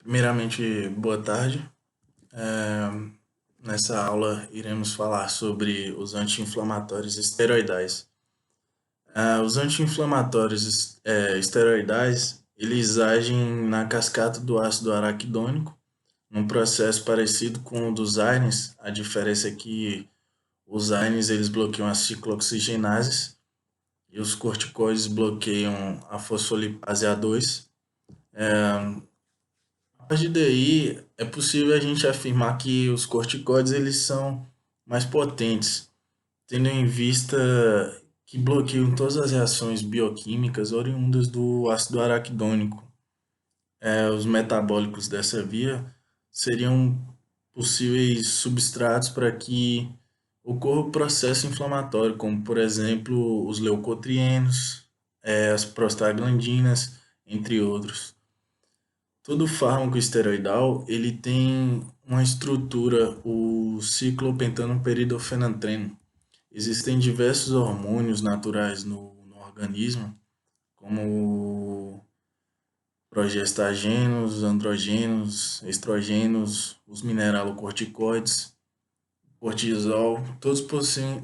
Primeiramente, boa tarde. É, Nessa aula iremos falar sobre os anti-inflamatórios esteroidais. Os anti-inflamatórios esteroidais, eles agem na cascata do ácido araquidônico, num processo parecido com o dos ARNs. A diferença é que os ARNs eles bloqueiam as ciclooxigenases e os corticoides bloqueiam a fosfolipase A2. A partir daí, é possível a gente afirmar que os corticoides eles são mais potentes, tendo em vista que bloqueiam todas as reações bioquímicas oriundas do ácido araquidônico. Os metabólicos dessa via seriam possíveis substratos para que ocorra o processo inflamatório, como por exemplo os leucotrienos, as prostaglandinas, entre outros. Todo fármaco esteroidal, ele tem uma estrutura, o ciclopentanoperidofenantreno. Existem diversos hormônios naturais no organismo, como progestagenos, androgenos, estrogênios, os mineralocorticoides, cortisol, todos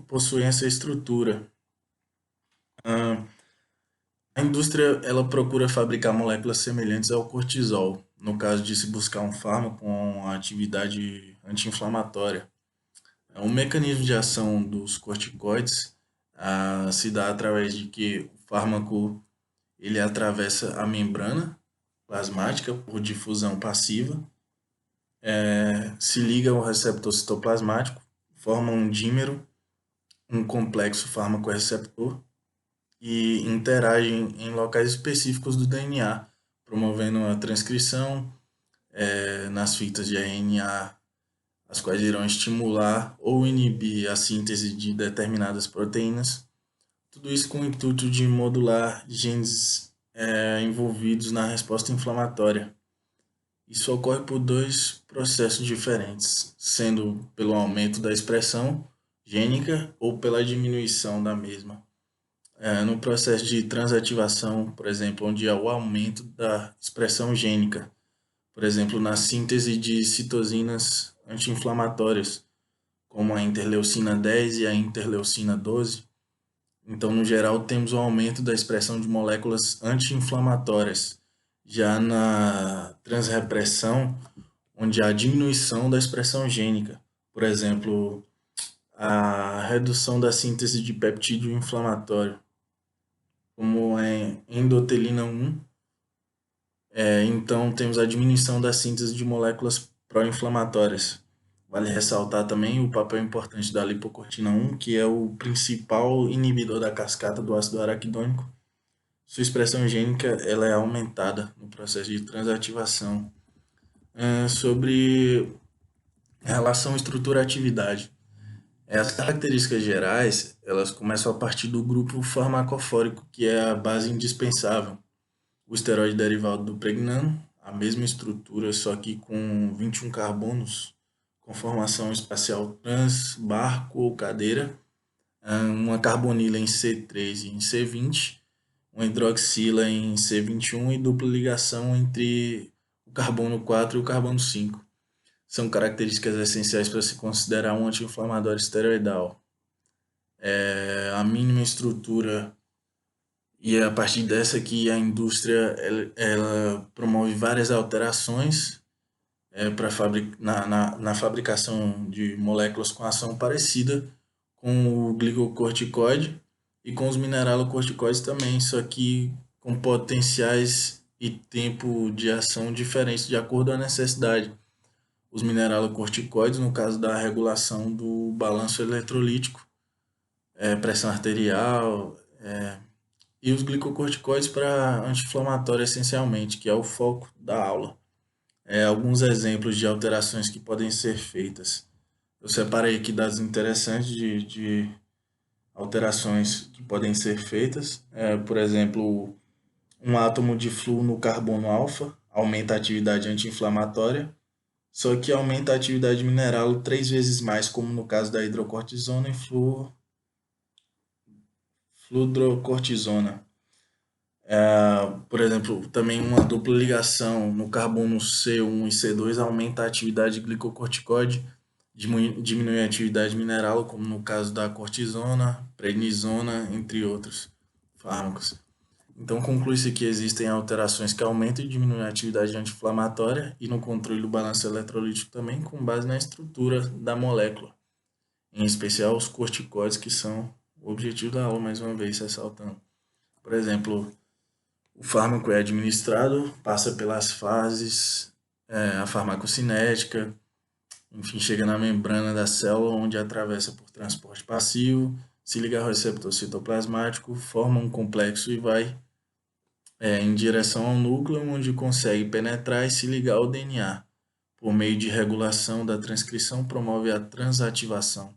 possuem essa estrutura. Ah, A indústria ela procura fabricar moléculas semelhantes ao cortisol, no caso de se buscar um fármaco com atividade anti-inflamatória. O mecanismo de ação dos corticoides se dá através de que o fármaco ele atravessa a membrana plasmática por difusão passiva, se liga ao receptor citoplasmático, forma um dímero, um complexo fármaco-receptor e interagem em locais específicos do DNA, promovendo a transcrição nas fitas de RNA, as quais irão estimular ou inibir a síntese de determinadas proteínas. Tudo isso com o intuito de modular genes envolvidos na resposta inflamatória. Isso ocorre por dois processos diferentes, sendo pelo aumento da expressão gênica ou pela diminuição da mesma. No processo de transativação, por exemplo, onde há o aumento da expressão gênica, por exemplo, na síntese de citosinas anti-inflamatórias, como a interleucina 10 e a interleucina 12. Então, no geral, temos o aumento da expressão de moléculas anti-inflamatórias. Já na transrepressão, onde há a diminuição da expressão gênica, por exemplo, a redução da síntese de peptídeo inflamatório, como é endotelina 1. Então, temos a diminuição da síntese de moléculas pró-inflamatórias. Vale ressaltar também o papel importante da lipocortina 1, que é o principal inibidor da cascata do ácido araquidônico. Sua expressão gênica ela é aumentada no processo de transativação. Sobre relação estrutura-atividade. As características gerais, elas começam a partir do grupo farmacofórico, que é a base indispensável. O esteroide derivado do pregnano, a mesma estrutura, só que com 21 carbonos, com formação espacial trans, barco ou cadeira, uma carbonila em C3 e em C20, uma hidroxila em C21 e dupla ligação entre o carbono 4 e o carbono 5. São características essenciais para se considerar um anti-inflamatório esteroidal. A mínima estrutura e é a partir dessa que a indústria ela promove várias alterações na fabricação de moléculas com ação parecida com o glicocorticoide e com os mineralocorticoides também, só que com potenciais e tempo de ação diferentes de acordo com a necessidade. Os mineralocorticoides, no caso da regulação do balanço eletrolítico, pressão arterial, e os glicocorticoides para anti-inflamatório essencialmente, que é o foco da aula. Alguns exemplos de alterações que podem ser feitas. Eu separei aqui dados interessantes de alterações que podem ser feitas. Por exemplo, um átomo de flúor no carbono alfa aumenta a atividade anti-inflamatória, só que aumenta a atividade mineral 3 vezes mais, como no caso da hidrocortisona e fludrocortisona. Por exemplo, também uma dupla ligação no carbono C1 e C2 aumenta a atividade glicocorticoide, diminui a atividade mineral, como no caso da cortisona, prednisona, entre outros fármacos. Então, conclui-se que existem alterações que aumentam e diminuem a atividade anti-inflamatória e no controle do balanço eletrolítico também, com base na estrutura da molécula, em especial os corticoides, que são o objetivo da aula, mais uma vez ressaltando. Por exemplo, o fármaco é administrado, passa pelas fases, a farmacocinética, enfim, chega na membrana da célula, onde atravessa por transporte passivo, se liga ao receptor citoplasmático, forma um complexo e vai em direção ao núcleo, onde consegue penetrar e se ligar ao DNA. Por meio de regulação da transcrição, promove a transativação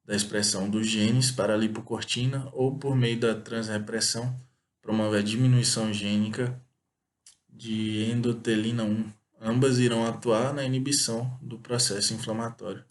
da expressão dos genes para a lipocortina ou por meio da transrepressão, promove a diminuição gênica de endotelina 1. Ambas irão atuar na inibição do processo inflamatório.